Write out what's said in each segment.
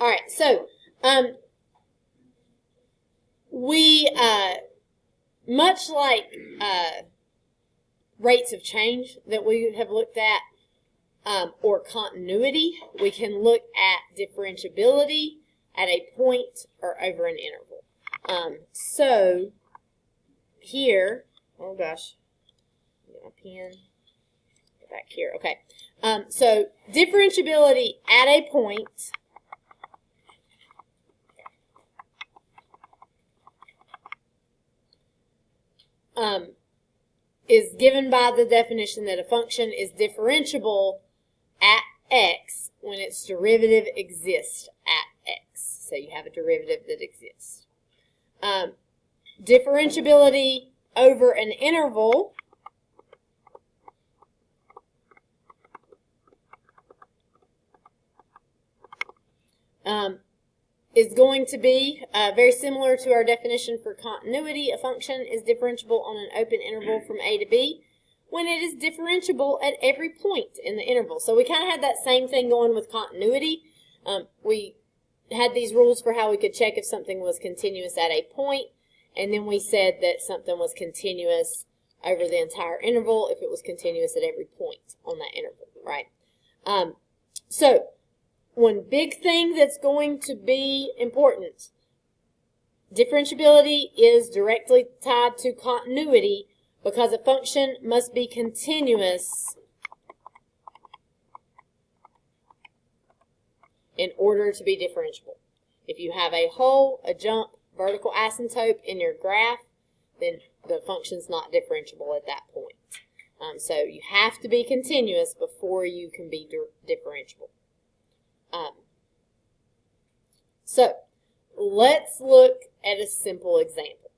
All right, so we, much like rates of change that we have looked at, or continuity, we can look at differentiability at a point or over an interval. So here, oh gosh, get my pen back here. Okay, so differentiability at a point is given by the definition that a function is differentiable at x when its derivative exists at x. So you have a derivative that exists. Differentiability over an interval is going to be very similar to our definition for continuity. A function is differentiable on an open interval from a to b when it is differentiable at every point in the interval. So we kind of had that same thing going with continuity. We had these rules for how we could check if something was continuous at a point, and then we said that something was continuous over the entire interval if it was continuous at every point on that interval, right? So one big thing that's going to be important, differentiability is directly tied to continuity because a function must be continuous in order to be differentiable. If you have a hole, a jump, vertical asymptote in your graph, then the function's not differentiable at that point. So you have to be continuous before you can be differentiable. So let's look at a simple example.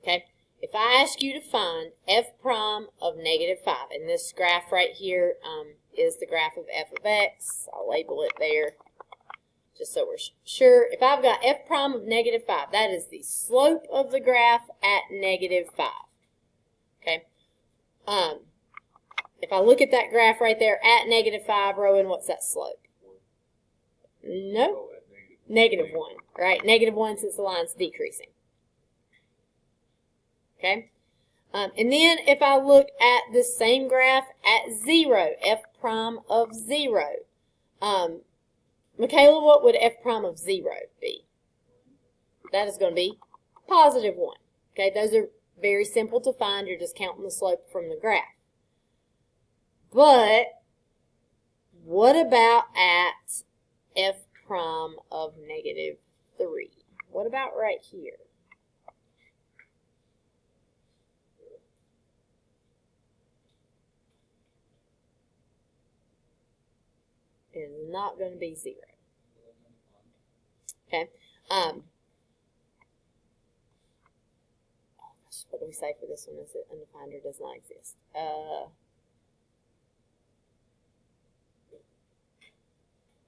Okay, if I ask you to find f prime of negative 5, and this graph right here is the graph of f of x, I'll label it there just so we're sure. If I've got f prime of negative 5, that is the slope of the graph at negative 5. Okay, if I look at that graph right there at negative 5, Rowan, what's that slope? No, negative 1, right? Negative 1 since the line's decreasing. Okay? And then if I look at the same graph at 0, f prime of 0, Michaela, what would f prime of 0 be? That is going to be positive 1. Okay, those are very simple to find. You're just counting the slope from the graph. But what about at f prime of negative 3? What about right here? It is not going to be 0. Okay. What do we say for this one? Is it undefined or does not exist?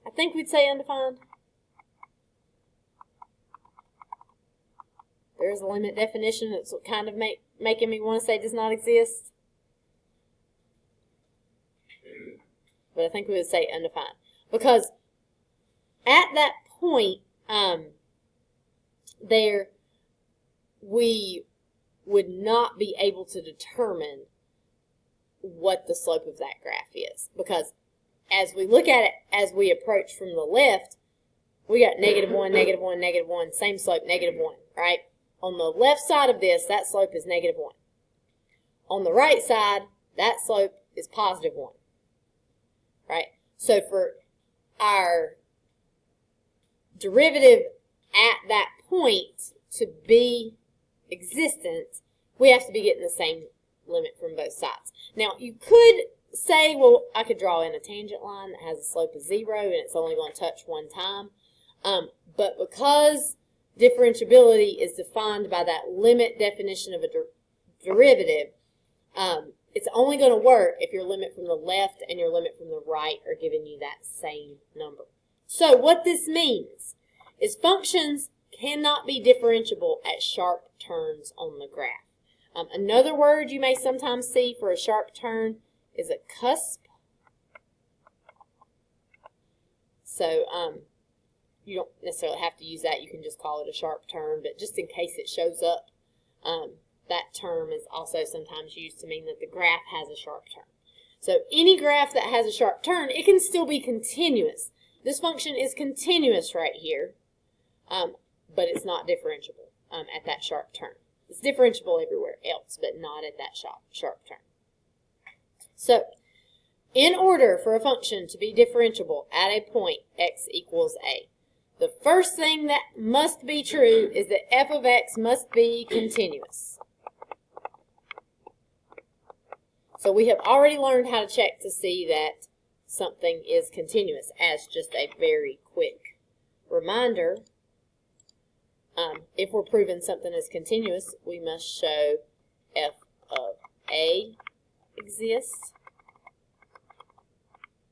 I think we'd say undefined. There's a limit definition that's kind of making me want to say does not exist. But I think we would say undefined. Because at that point, there we would not be able to determine what the slope of that graph is. Because as we look at it, as we approach from the left, we got negative 1, negative 1, negative 1, same slope, negative 1, right? On the left side of this, that slope is negative 1. On the right side, that slope is positive 1, right? So for our derivative at that point to be existent, we have to be getting the same limit from both sides. Now, you could say, well, I could draw in a tangent line that has a slope of 0 and it's only going to touch one time. But because differentiability is defined by that limit definition of a derivative, it's only going to work if your limit from the left and your limit from the right are giving you that same number. So what this means is functions cannot be differentiable at sharp turns on the graph. Another word you may sometimes see for a sharp turn is a cusp. So you don't necessarily have to use that. You can just call it a sharp turn, but just in case it shows up, that term is also sometimes used to mean that the graph has a sharp turn. So any graph that has a sharp turn, it can still be continuous. This function is continuous right here, but it's not differentiable at that sharp turn. It's differentiable everywhere else, but not at that sharp turn. So, in order for a function to be differentiable at a point x equals a, the first thing that must be true is that f of x must be continuous. So we have already learned how to check to see that something is continuous. As just a very quick reminder, if we're proving something is continuous, we must show f of a exists.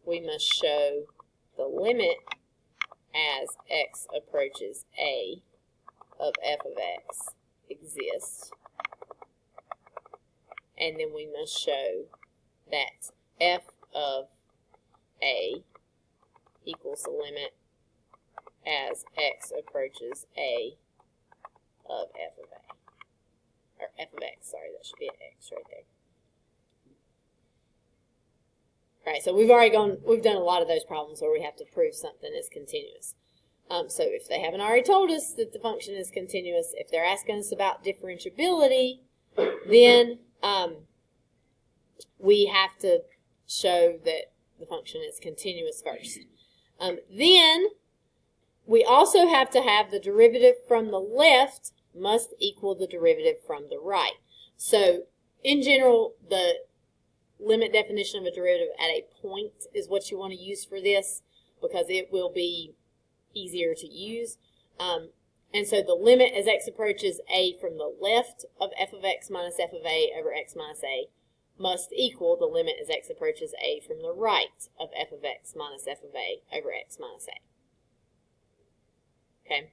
We must show the limit as x approaches a of f of x exists. And then we must show that f of a equals the limit as x approaches a of f of a. Or f of x, sorry, that should be an x right there. All right, so we've done a lot of those problems where we have to prove something is continuous. So if they haven't already told us that the function is continuous, if they're asking us about differentiability, then we have to show that the function is continuous first. Then we also have to have the derivative from the left must equal the derivative from the right. So in general, the limit definition of a derivative at a point is what you want to use for this because it will be easier to use. And so the limit as x approaches a from the left of f of x minus f of a over x minus a must equal the limit as x approaches a from the right of f of x minus f of a over x minus a. Okay?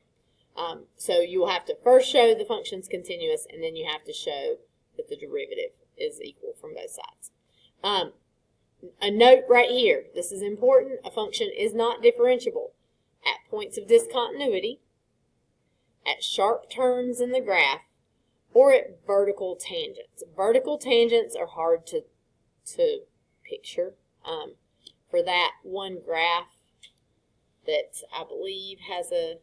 So you will have to first show the function's continuous, and then you have to show that the derivative is equal from both sides. A note right here, this is important, a function is not differentiable at points of discontinuity, at sharp turns in the graph, or at vertical tangents. Vertical tangents are hard to picture. For that one graph that I believe has a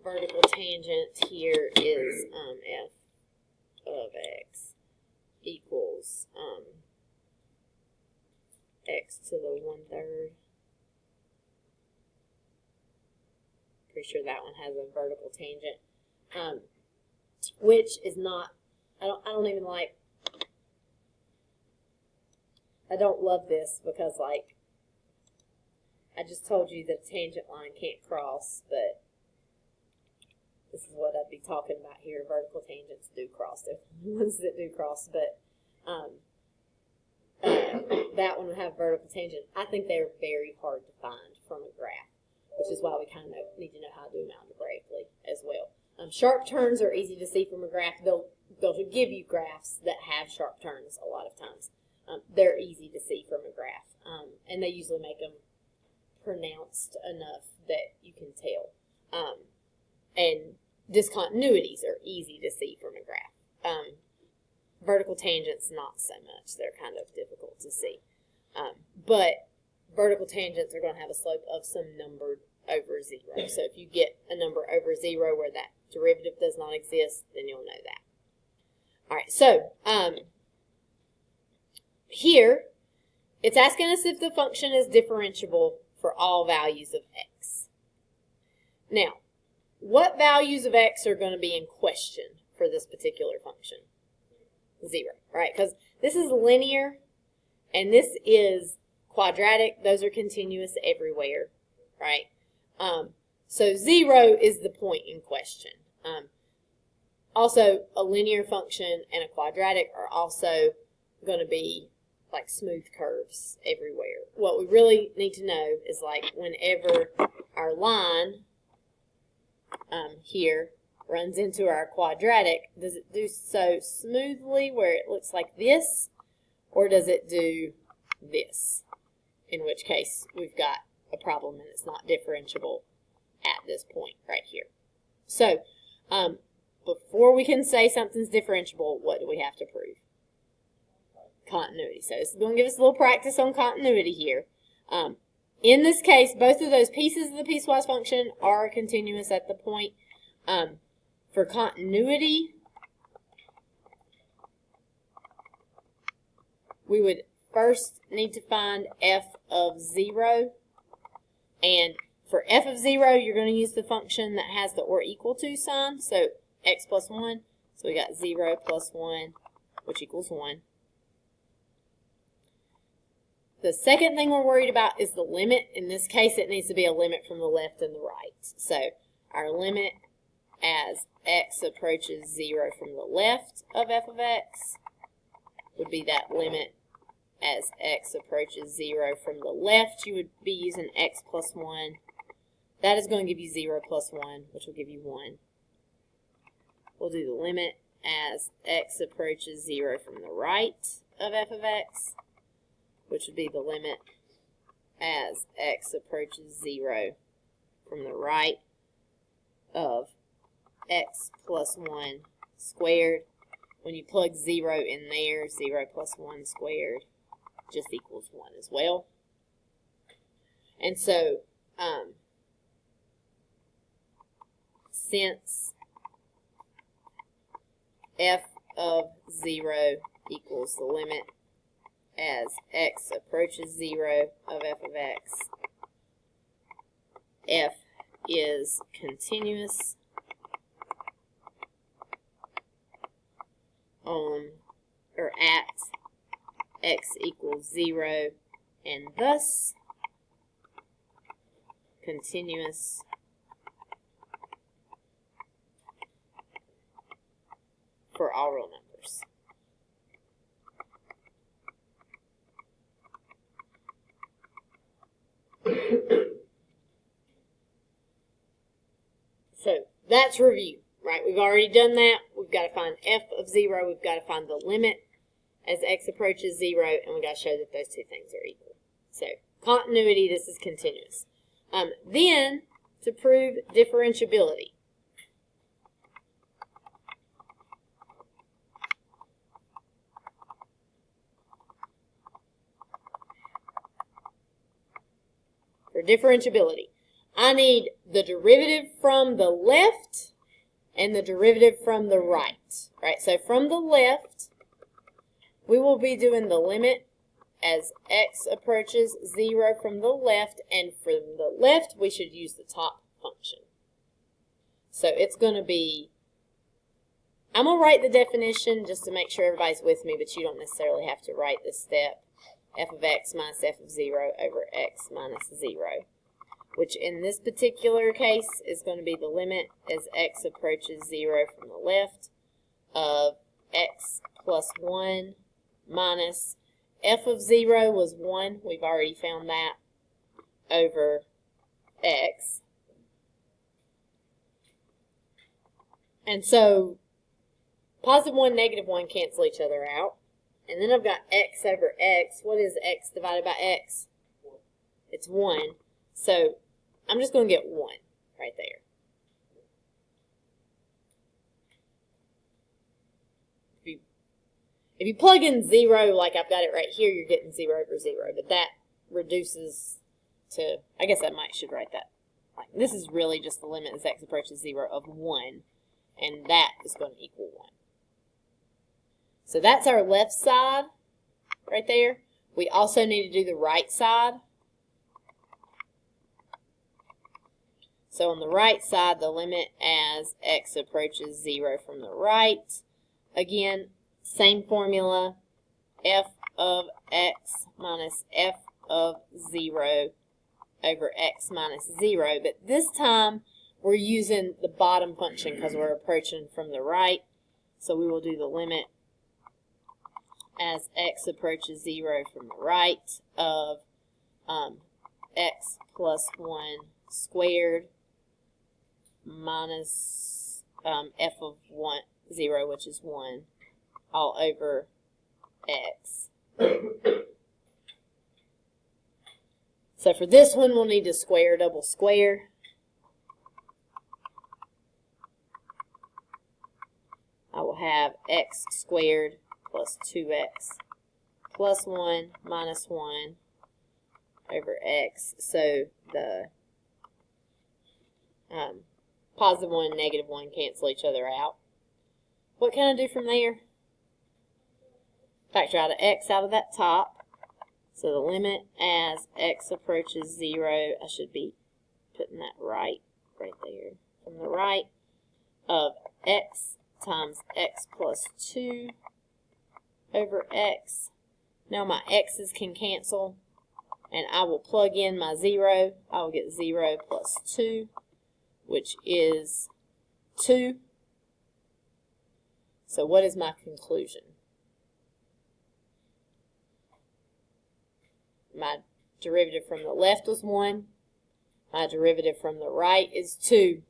vertical tangent here is f of x equals x to the 1/3. Pretty sure that one has a vertical tangent, which is not. I don't love this because, like, I just told you that a tangent line can't cross, but this is what I'd be talking about here. Vertical tangents do cross. They're the ones that do cross, but that one would have vertical tangent. I think they're very hard to find from a graph, which is why we kind of need to know how to do them algebraically as well. Sharp turns are easy to see from a graph. They'll give you graphs that have sharp turns a lot of times. They're easy to see from a graph, and they usually make them pronounced enough that you can tell. And discontinuities are easy to see from a graph. Vertical tangents, not so much. They're kind of difficult to see. But vertical tangents are going to have a slope of some number over 0. So if you get a number over 0 where that derivative does not exist, then you'll know that. All right, so here it's asking us if the function is differentiable for all values of x. Now, what values of x are going to be in question for this particular function? 0, right? Because this is linear and this is quadratic. Those are continuous everywhere, right? So 0 is the point in question. Also, a linear function and a quadratic are also going to be like smooth curves everywhere. What we really need to know is, like, whenever our line here runs into our quadratic, does it do so smoothly where it looks like this, or does it do this? In which case, we've got a problem and it's not differentiable at this So, before we can say something's differentiable, what do we have to prove? Continuity. So this is going to give us a little practice on continuity here. In this case, both of those pieces of the piecewise function are continuous at the point. For continuity, we would first need to find f of 0. And for f of 0, you're going to use the function that has the or equal to sign. So x plus 1. So we got 0 plus 1, which equals 1. The second thing we're worried about is the limit. In this case, it needs to be a limit from the left and the right. So our limit as x approaches 0 from the left of f of x would be that limit as x approaches 0 from the left. You would be using x plus 1. That is going to give you 0 plus 1, which will give you 1. We'll do the limit as x approaches 0 from the right of f of x, which would be the limit as x approaches 0 from the right of x plus 1 squared. When you plug 0 in there, 0 plus 1 squared just equals 1 as well. And so, since f of 0 equals the limit as x approaches 0 of f of x, f is continuous on or at x equals 0, and thus continuous for all real numbers. So that's review, right? We've already done that. We've got to find f of 0. We've got to find the limit as x approaches 0, and we've got to show that those two things are equal. So continuity, this is continuous. Then, to prove differentiability. For differentiability, I need the derivative from the left and the derivative from the right. Right? So from the left, we will be doing the limit as x approaches 0 from the left, and from the left, we should use the top function. So it's going to be, I'm going to write the definition just to make sure everybody's with me, but you don't necessarily have to write this step. F of x minus f of 0 over x minus 0, which in this particular case is going to be the limit as x approaches 0 from the left of x plus 1 minus f of 0 was 1. We've already found that, over x. And so positive 1, negative 1 cancel each other out. And then I've got x over x. What is x divided by x? It's 1. So I'm just going to get 1 right there. If you plug in 0 like I've got it right here, you're getting 0 over 0. But that reduces to, I guess I should write that. Like, this is really just the limit as x approaches 0 of 1. And that is going to equal 1. So that's our left side right there. We also need to do the right side. So on the right side, the limit as x approaches 0 from the right. Again, same formula, f of x minus f of 0 over x minus 0. But this time, we're using the bottom function because we're approaching from the right. So we will do the limit as x approaches 0 from the right of x plus 1 squared minus f of 0, which is 1, all over x. So for this one, we'll need to square double square. I will have x squared plus 2x plus 1 minus 1 over x. So the positive 1 and negative 1 cancel each other out. What can I do from there? Factor out an x out of that top. So the limit as x approaches 0, I should be putting that right there. From the right of x times x plus 2 over x. Now my x's can cancel, and I will plug in my 0. I will get 0 plus 2, which is 2. So what is my conclusion? My derivative from the left was 1. My derivative from the right is 2.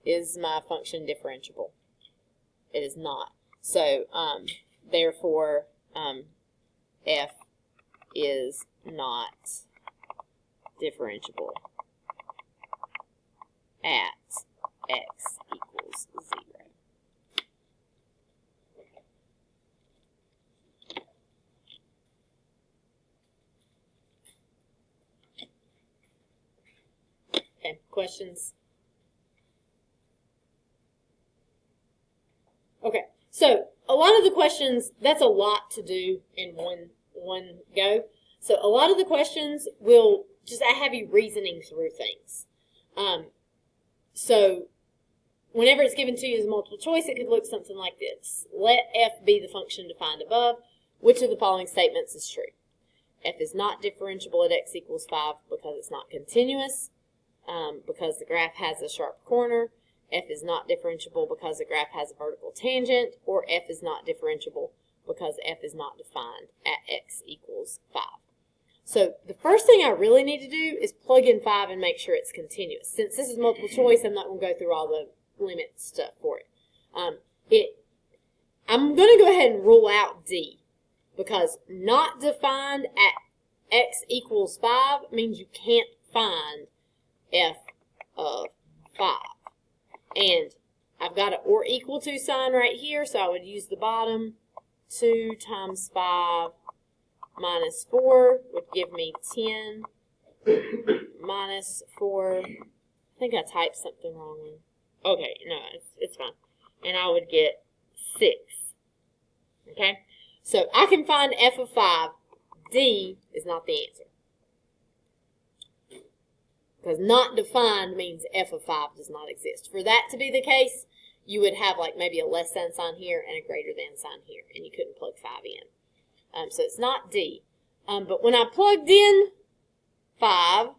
Is my function differentiable? It is not. So, therefore, f is not differentiable at x equals 0. Okay, questions? Okay, so a lot of the questions, that's a lot to do in one go. So a lot of the questions will just have you reasoning through things. So whenever it's given to you as multiple choice, it could look something like this. Let f be the function defined above. Which of the following statements is true? F is not differentiable at x equals 5 because it's not continuous, because the graph has a sharp corner. F is not differentiable because the graph has a vertical tangent, or f is not differentiable because f is not defined at x equals 5. So the first thing I really need to do is plug in 5 and make sure it's continuous. Since this is multiple choice, I'm not going to go through all the limit stuff for it. I'm going to go ahead and rule out D, because not defined at x equals 5 means you can't find f of 5. And I've got an or equal to sign right here, so I would use the bottom. 2 times 5 minus 4 would give me 10 minus 4. I think I typed something wrong. Okay, no, it's fine. And I would get 6. Okay? So I can find f of 5. D is not the answer. Because not defined means f of 5 does not exist. For that to be the case, you would have like maybe a less than sign here and a greater than sign here, and you couldn't plug 5 in. So it's not D. But when I plugged in 5,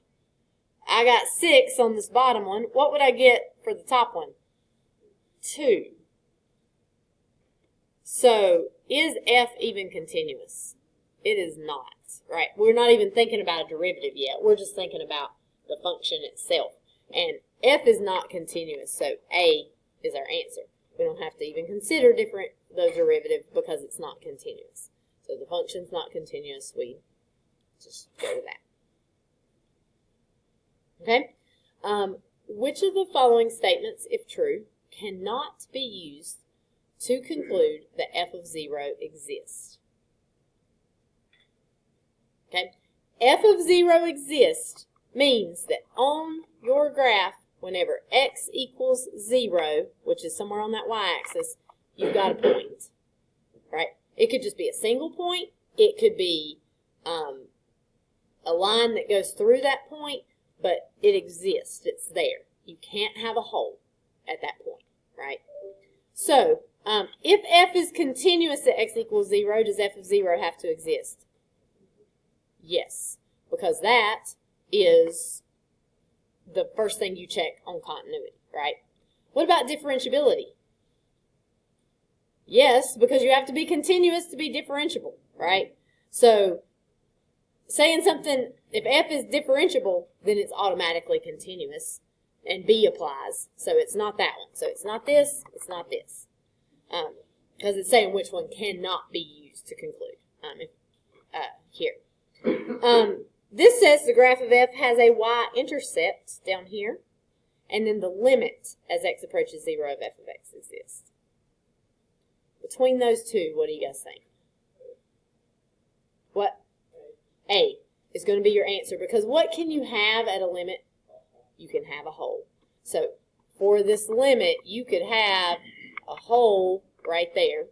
I got 6 on this bottom one. What would I get for the top one? 2. So is f even continuous? It is not, right? We're not even thinking about a derivative yet. We're just thinking about the function itself. And f is not continuous, so A is our answer. We don't have to even consider those derivatives because it's not continuous. So the function's not continuous. We just go with that. Okay? Which of the following statements, if true, cannot be used to conclude that f of 0 exists? Okay? F of 0 exists means that on your graph, whenever x equals 0, which is somewhere on that y-axis, you've got a point, right? It could just be a single point. It could be a line that goes through that point, but it exists. It's there. You can't have a hole at that point, right? So, if f is continuous at x equals 0, does f of 0 have to exist? Yes, because that is the first thing you check on continuity, right? What about differentiability? Yes, because you have to be continuous to be differentiable, right? So, saying something, if f is differentiable, then it's automatically continuous, and B applies. So it's not that one. So it's not this, it's not this. Because it's saying which one cannot be used to conclude. Here. This says the graph of f has a y-intercept down here, and then the limit as x approaches 0 of f of x exists. Between those two, what do you guys think? What? A is going to be your answer, because what can you have at a limit? You can have a hole. So for this limit, you could have a hole right there,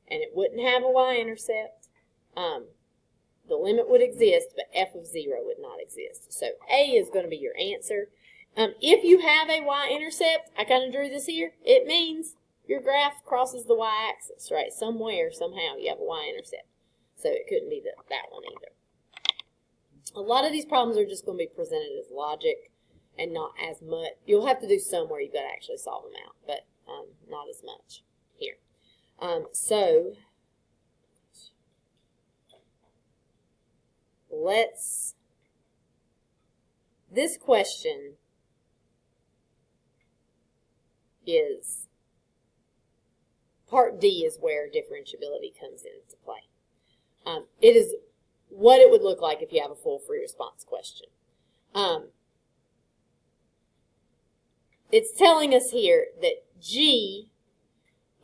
and it wouldn't have a y-intercept. The limit would exist, but f of 0 would not exist. So A is going to be your answer. If you have a y-intercept, I kind of drew this here, it means your graph crosses the y-axis, right? Somewhere, somehow, you have a y-intercept. So it couldn't be that one either. A lot of these problems are just going to be presented as logic and not as much. You'll have to do some where you've got to actually solve them out, but not as much here. So this question is, part D is where differentiability comes into play. It is what it would look like if you have a full free response question. It's telling us here that G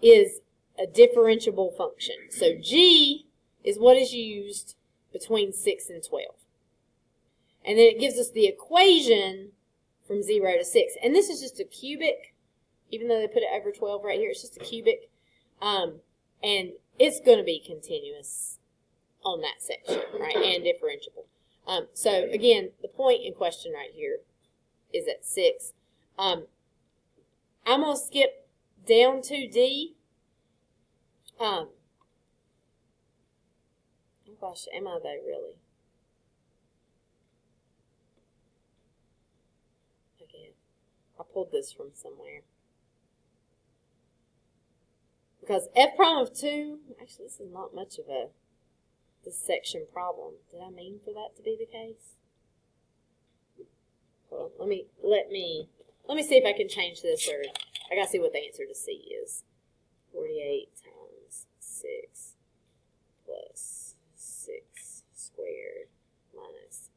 is a differentiable function. So G is what is used between 6 and 12. And then it gives us the equation from 0 to 6. And this is just a cubic, even though they put it over 12 right here, it's just a cubic. And it's going to be continuous on that section, right, and differentiable. So, again, the point in question right here is at 6. I'm going to skip down to D. Oh, gosh, am I though, really? Again, I pulled this from somewhere. Because f prime of 2, actually, this is not much of a dissection problem. Did I mean for that to be the case? Well, let me see if I can change this, or I gotta see what the answer to C is. 48 times 6 plus 6 squared minus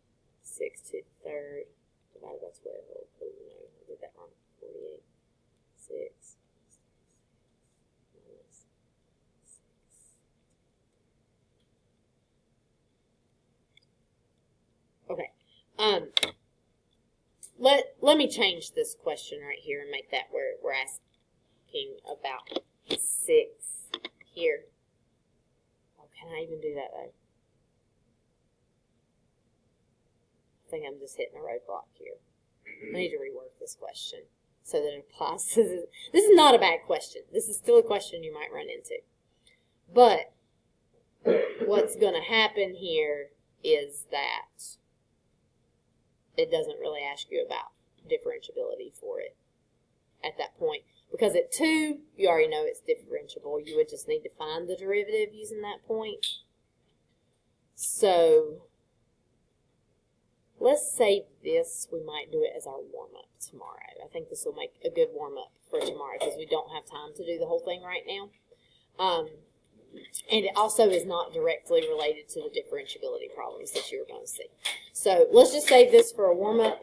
6 to the third divided by 12. Oh no, I did that wrong. 48, 6 minus 6. Okay. Let me change this question right here and make that where we're asking about 6 here. Oh, can I even do that though? I think I'm just hitting a roadblock here. I need to rework this question so that it applies to this. This is not a bad question. This is still a question you might run into. But what's going to happen here is that it doesn't really ask you about differentiability for it at that point. Because at 2, you already know it's differentiable. You would just need to find the derivative using that point. So let's save this. We might do it as our warm-up tomorrow. I think this will make a good warm-up for tomorrow because we don't have time to do the whole thing right now. And it also is not directly related to the differentiability problems that you're going to see. So let's just save this for a warm-up.